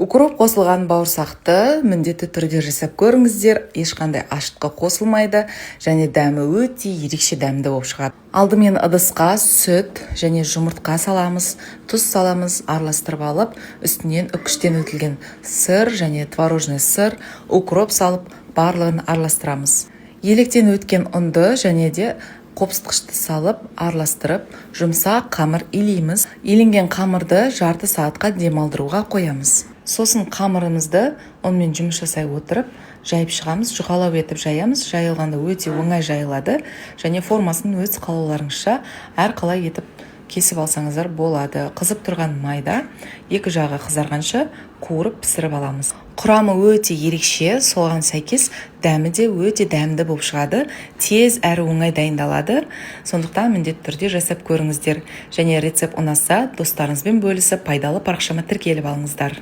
Укроп қосылған бауырсақты міндетті түрде жасап көріңіздер. Ешқандай ашытқы қосылмайды және дәмі өте ерекше дәмді болып шығады. Алдымен ыдысқа сүт және жұмыртқа саламыз, тұз саламыз, араластырып алып, үстінен үкіштен өтілген сыр және творожный сыр, укроп салып, барлығын араластырамыз. Електен өткен ұнды және де қопсытқышты салып, араластырып, жұмсақ қамыр илейміз. Иленген қамырды жарты сағатқа демалдыруға қоямыз. Сосын қамырымызды онымен жұмыс жасай отырып, жайып шығамыз, жұқалау етіп жаямыз. Жайылғанда өте оңай жайылады және формасын өз қалауларыңызша әрқалай етіп кесіп алсаңыздар болады. Қызып тұрған майда екі жағы қызарғанша қуырып пісіріп аламыз. Құрамы өте ерекше, соған сәйкес дәмі де өте дәмді болып шығады. Тез әрі оңай дайындалады. Сондықтан міндетті түрде жасап көріңіздер. Және рецепт ұнаса, достарыңызбен бөлісіп, пайдалы парақшама тіркеліп алыңыздар.